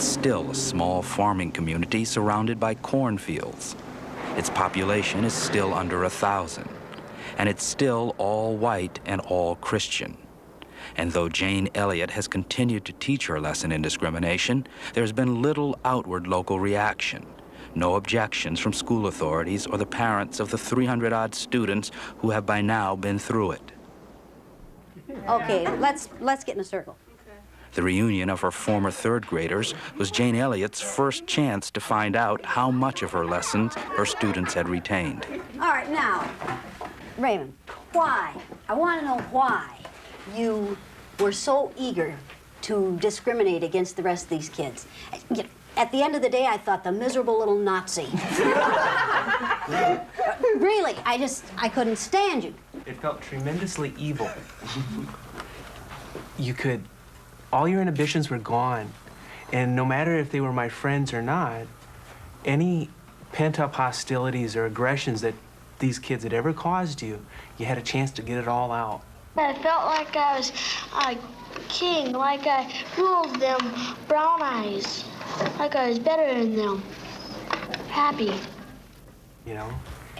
It's still a small farming community surrounded by cornfields. Its population is still under 1,000, and it's still all white and all Christian. And though Jane Elliott has continued to teach her lesson in discrimination, there's been little outward local reaction. No objections from school authorities or the parents of the 300-odd students who have by now been through it. Okay, let's get in a circle. The reunion of her former third graders was Jane Elliott's first chance to find out how much of her lessons her students had retained. All right, now, Raymond, why? I want to know why you were so eager to discriminate against the rest of these kids. At the end of the day, I thought the miserable little Nazi. Really, I couldn't stand you. It felt tremendously evil. All your inhibitions were gone. And no matter if they were my friends or not, any pent-up hostilities or aggressions that these kids had ever caused you, you had a chance to get it all out. I felt like I was a king, like I ruled them brown eyes, like I was better than them. Happy. You know?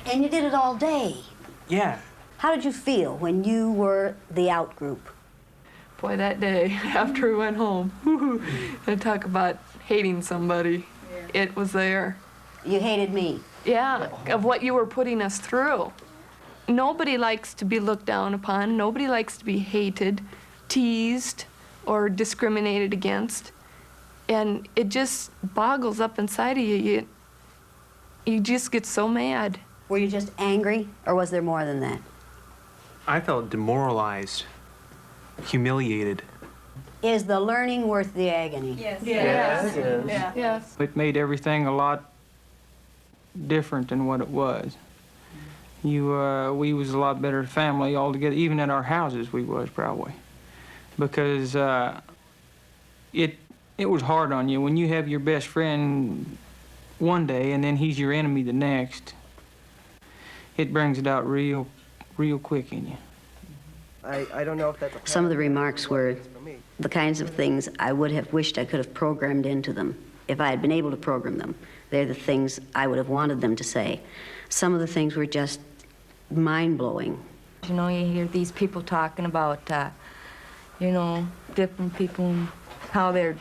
And you did it all day. Yeah. How did you feel when you were the out group? Boy, that day after we went home, and talk about hating somebody, it was there. You hated me. Yeah, of what you were putting us through. Nobody likes to be looked down upon. Nobody likes to be hated, teased, or discriminated against. And it just boggles up inside of you. You just get so mad. Were you just angry, or was there more than that? I felt demoralized, humiliated. Is the learning worth the agony? Yes. Yes. Yes. Yes. It made everything a lot different than what it was. We was a lot better family altogether, even in our houses we was probably. Because it was hard on you when you have your best friend one day and then he's your enemy the next. It brings it out real quick in you. I don't know if that's... Some of the remarks were the kinds of things I would have wished I could have programmed into them. If I had been able to program them, they're the things I would have wanted them to say. Some of the things were just mind-blowing. You know, you hear these people talking about, you know, different people, how they're,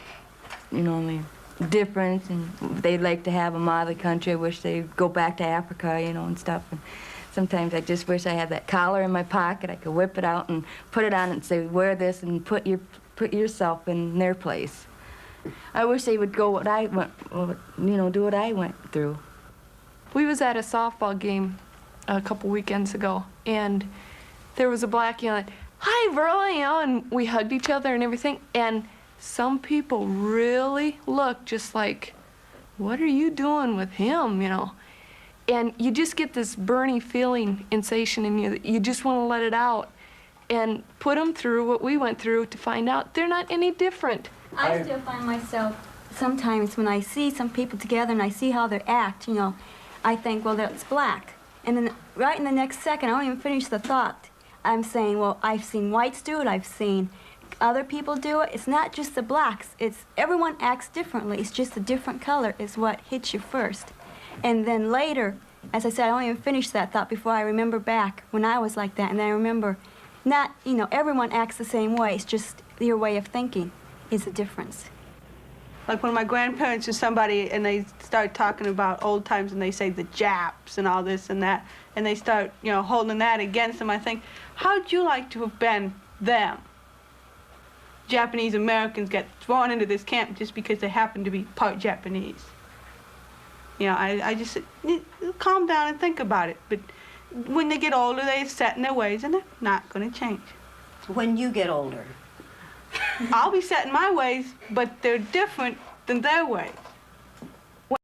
you know, they're different, and they'd like to have them out of the country. I wish they'd go back to Africa, you know, and stuff. And sometimes I just wish I had that collar in my pocket. I could whip it out and put it on and say, wear this and put yourself in their place. I wish they would go what I went, you know, do what I went through. We was at a softball game a couple weekends ago, and there was a black yelling, "Hi, Verla," you know, and we hugged each other and everything. And some people really looked just like, what are you doing with him, you know? And you just get this burning feeling, sensation in you that you just want to let it out and put them through what we went through to find out they're not any different. I still find myself sometimes when I see some people together and I see how they act, you know, I think, well, that's black. And then right in the next second, I don't even finish the thought. I'm saying, well, I've seen whites do it, I've seen other people do it. It's not just the blacks. It's everyone acts differently. It's just a different color is what hits you first. And then later, as I said, I don't even finish that thought before I remember back when I was like that. And then I remember not, you know, everyone acts the same way. It's just your way of thinking is a difference. Like when my grandparents or somebody and they start talking about old times and they say the Japs and all this and that, and they start, you know, holding that against them, I think, how'd you like to have been them? Japanese Americans get thrown into this camp just because they happen to be part Japanese. You know, I just said, calm down and think about it. But when they get older, they're set in their ways and they're not going to change. When you get older? I'll be set in my ways, but they're different than their ways.